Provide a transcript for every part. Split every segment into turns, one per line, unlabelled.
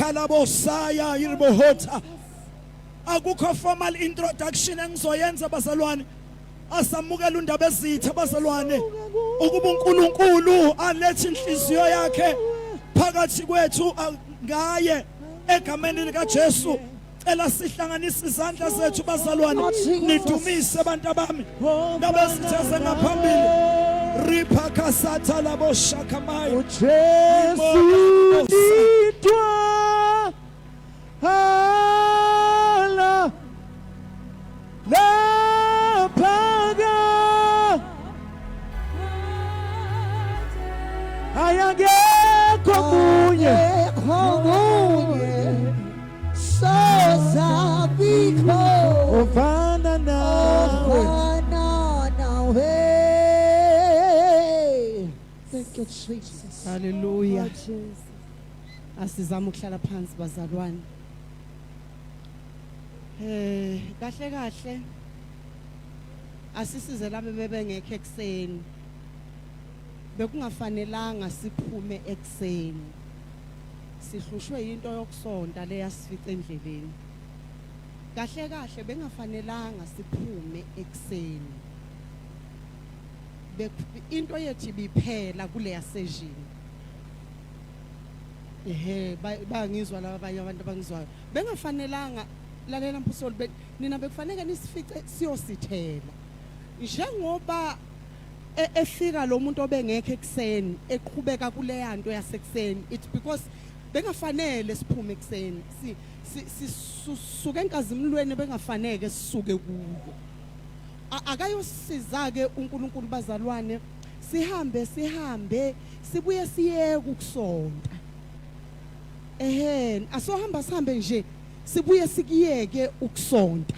Italabosaya irbohota. Akukho formal introduction engizoyenza bazalwane. Asamukela undaba ezitha bazalwane. Ukuba uNkulunkulu alethe inhliziyo yakhe phakathi kwethu ngaye egameni lika Jesu. Ela sihlanganisa izandla zethu bazalwane. Nidumise abantu abami. Ndaba ezitha ngaphambili. Ripa kasata labo shakamai.
Jesu nitwa hala la paga ayage komunye
sosa biko
ofana nawe.
Thank you, Jesus.
Hallelujah.
Oh, Jesus.
Asizama ukuhlala phansi bazalwane. Kahle kahle. Asisize labe bebengekho ekseni. Bekungafanelanga siphume ekseni. Sihlushwe into yokusonta leyasifica endleleni. Kahle kahle bengafanelanga siphume ekseni. Into yethu biphela kule yasejini. Bangizwa laba abanye abantu abangizwayo. Bengafanelanga lalela mphusoli nina bekufanele nisifice siyosithela. Njengoba efika lo muntu obengekho ekseni eqhubeka kule yanto yasekuseni, it's because bengafanele siphume ekseni. Sisuke enkazimulweni bengafanele sisuke kuwo. Akayosiza ke uNkulunkulu bazalwane, sihambe sibuye siyeke ukusonta. Asohamba sihambe nje sibuye sikiyeke ukusonta.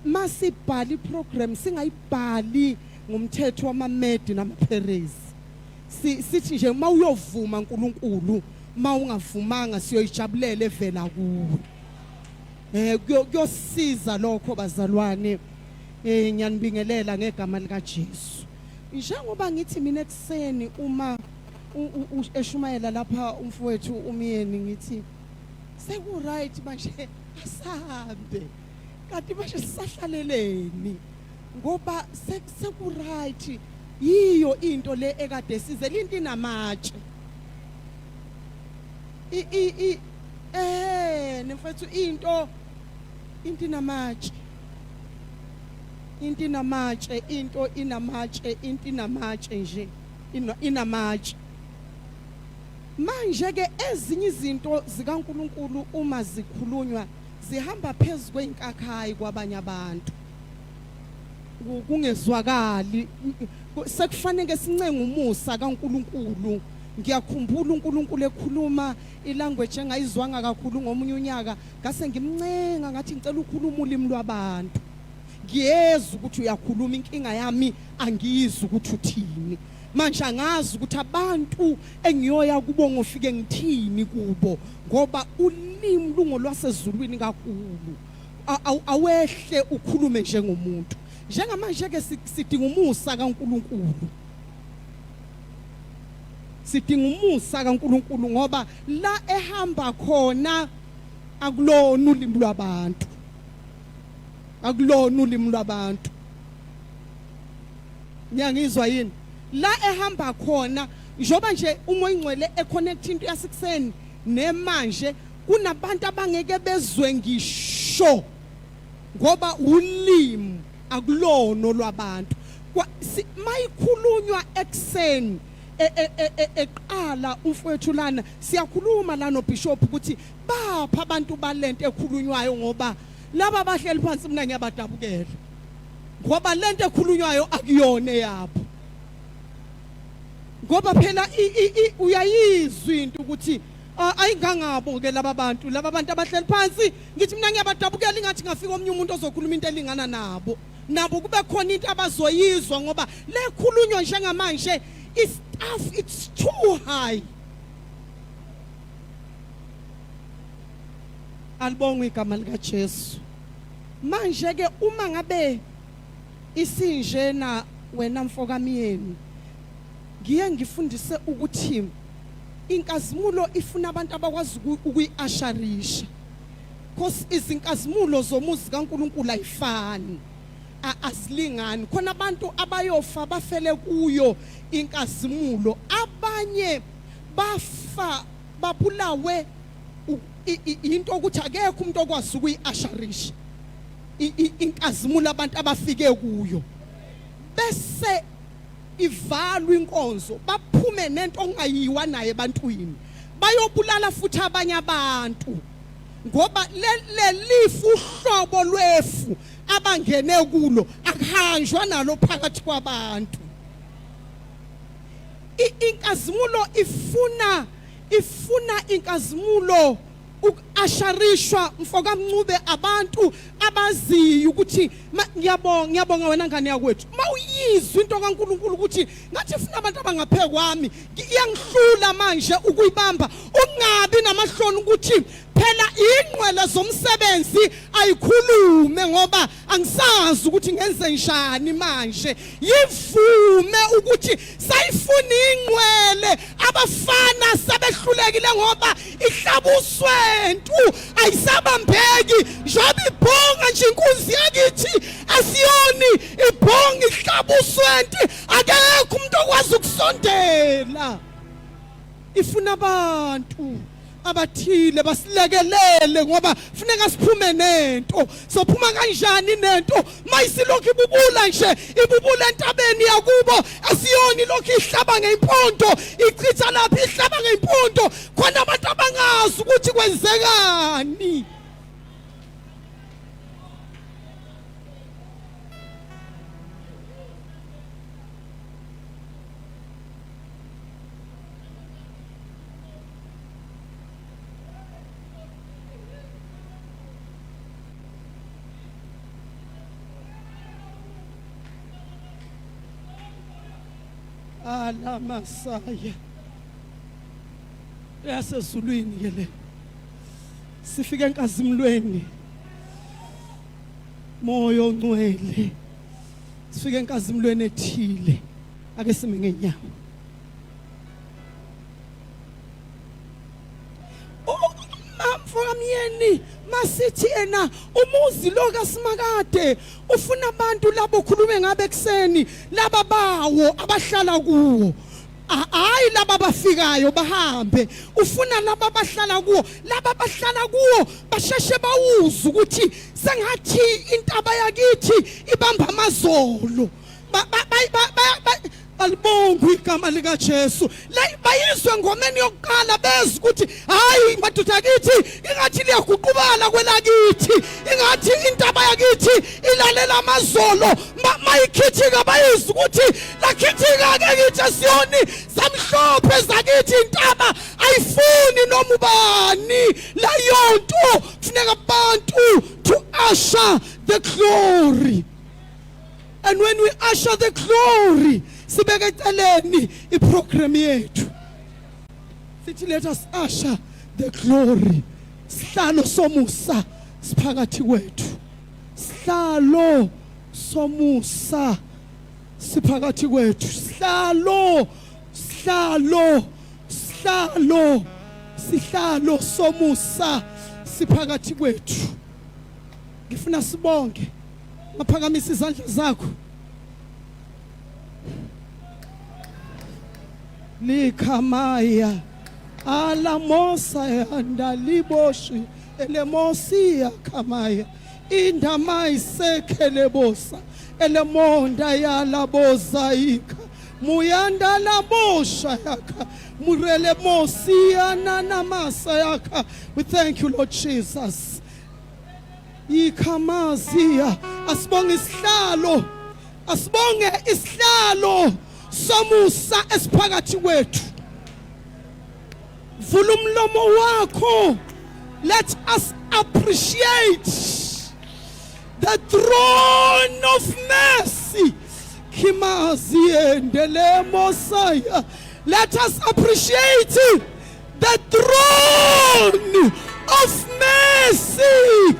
Masibhali program singayibhali ngomthetho wamamedi namapherezi. Sithi nje mawuyovuma uNkulunkulu, mawungavumanga siyoyijabulela evela kuwe. Kuyosiza lokho bazalwane. Ngiyanibingelela ngegama lika Jesu. Njengoba ngithi mina ekseni uma eshumayela lapha umfowethu umyeni ngithi seku right manje asahambe. Kanti manje sisahlaleleni ngoba seku right yiyo into le ekade size linti namatshe. Nemfowethu into namatshe. Into inamatshe nje inamatshe. Manje ke ezinye izinto zikaNkulunkulu uma zikhulunywa zihamba phezulu kwenkakhayi kwabanye abantu. Kungezwakali sekufanele sincenga umusa kaNkulunkulu. Ngiyakhumbula uNkulunkulu ekhuluma ilanguage engayizwanga kakhulu ngomunye unyaka ngase ngimncenga ngathi ngicela ukukhuluma ulimi lwabantu. Ngiyeza ukuthi uyakhuluma inkinga yami angizwa ukuthi uthini. Manje angazi ukuthi abantu engiyoya kubo ngofike ngithini kubo ngoba ulimi lungolwasezulwini kakhulu. Awehle ukhulume njengomuntu. Njengamanje ke sidinga umusa kaNkulunkulu. Sidinga umusa kaNkulunkulu ngoba la ehamba khona akulona ulimi lwabantu. Akulona ulimi lwabantu. Ngiyangizwa yini? La ehamba khona njoba nje umoya ingcwele econnect into yasekuseni nemanje kunabantu abangeke bezwe ngisho ngoba ulimi akulona olwabantu. Mayikhulunywa ekseni eqala umfowethu lana siyakhuluma la no bishop ukuthi bapha abantu balento ekhulunywayo ngoba laba bahleli phansi mina ngiyabadabukela ngoba lento ekhulunywayo akuyona yabo. Ngoba phela uyayizwa into ukuthi ayingangabo ke laba bantu abahleli phansi ngithi mina ngiyabadabukela ingathi ngafika omunye umuntu ozokhuluma into elingana nabo kube khona into abazoyizwa ngoba lekhulunywa njengamanje it's too high. Alibonga igama lika Jesu. Manje ke uma ngabe isinjena wena mfokamyeni ngiye ngifundise ukuthi inkazimulo ifuna abantu abakwazi ukuyiasharisha because izinkazimulo zomuzi kaNkulunkulu ayifani azilingani khona abantu abayofa bafele kuyo inkazimulo abanye bafa babulawe into ukuthi akekho umuntu okwazi ukuyiasharisha inkazimulo abantu abafike kuyo bese ivalwa inkonzo baphume nento ongayiwa naye ebantwini bayobulala futhi abanye abantu ngoba lelifu uhlobo lwefu abangene kulo akuhanjwa nalo phakathi kwabantu inkazimulo ifuna inkazimulo ukuasharishwa mfoka Mncube abantu abaziyo ukuthi ngiyabonga wena ngane yakwethu mawuyizwa into kaNkulunkulu ukuthi ngathi ufuna abantu abangaphe kwami iyangihlula manje ukuyibamba ungabi namahloni ukuthi phela ingqwele zomsebenzi ayikhulume ngoba angisazi ukuthi ngenze njani manje yivume ukuthi sayifuna ingqwele abafana sabehlulekile ngoba ihlabuswentu ayisabambeki njoba ibhonga nje inkunzi yakithi asiyoni ibhonga ihlabuswentu akekho umuntu okwazi ukusondela ifuna abantu abathile basilekelele ngoba funeka siphume nento sophuma kanjani nento mayisilokhu ibubula nje ibubula entabeni yakubo asiyoni lokhu ihlaba ngeimpondo ichitha lapha ihlaba ngeimpondo khona abantu abangazi ukuthi kwenzekani ala Masaya yasezulwini ke le sifike enkazimulweni moyo ongcwele sifike enkazimulweni ethile ake sime ngenyawo mfaka myeni masithi ena umuzi lo kaSimakade ufuna abantu labo khulume ngabe ekseni laba bawo abahlala kuwo hayi laba bafikayo bahambe ufuna laba bahlala kuwo laba bahlala kuwo basheshe bawuza ukuthi sengathi intaba yakithi ibamba amazolo alibonga igama lika Jesu la bayizwe ngomeni yokuqala beza ukuthi hayi madoda yakithi ingathi liyaguqubala kwelakithi ingathi intaba yakithi ilalela amazolo mayikhithika bayizwe ukuthi lakhithika ke kithi asiyoni samhlophe zakithi intaba ayifuni noma ubani la yonto kufuneka abantu to usher the glory. And when we usher the glory sibeke eceleni iprogram yethu sithi let us usher the glory sihlalo somusa siphakathi kwethu sihlalo somusa siphakathi kwethu sihlalo somusa siphakathi kwethu ngifuna sibonge ngaphakamisa izandla zakho likamaya ala mosa andaliboshi elemosia kamaya indama isekelebosa elemonda yalabozaika muyanda labosha yaka murele mosia nanamasa yaka. We thank you, Lord Jesus. Ikamazia asibonge isihlalo somusa esiphakathi kwethu vula umlomo wakho let us appreciate the throne of mercy kimaziendele mosaya let us appreciate the throne of mercy.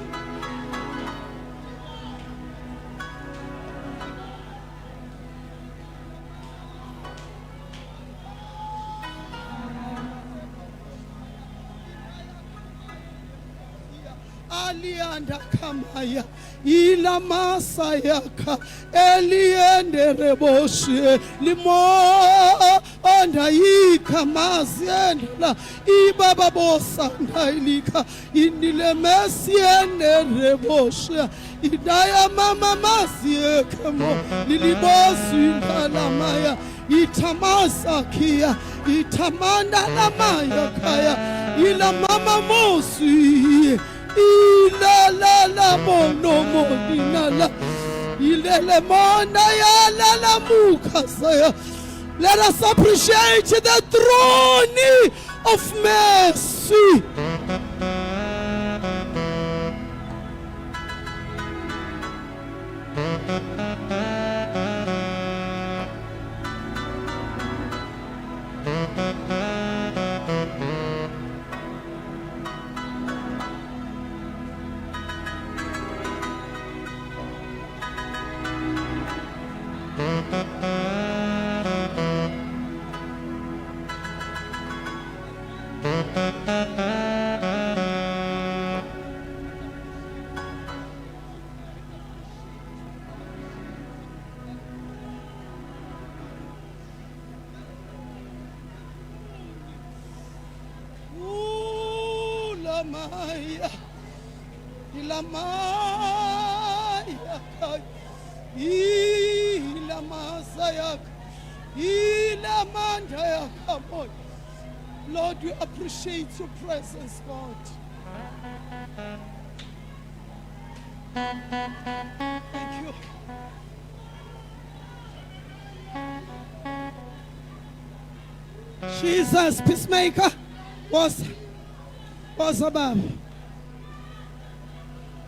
alianda kamaya ila masayaka eliende reboshe limo onda yika maziendela ibaba bosa ndailika indile mesiende reboshe idaya mama masiekemo lilibosu indalamaya itamasa kia itamanda lamaya kaya ila mama mosi ila la la mono monina la ilele monda ya la la mukasaya. Let us appreciate the throne of mercy. Maya, ila maya, ila masaya, ila mandaya. Come on, Lord, we appreciate your presence, God. Thank you. Jesus, peacemaker, was above.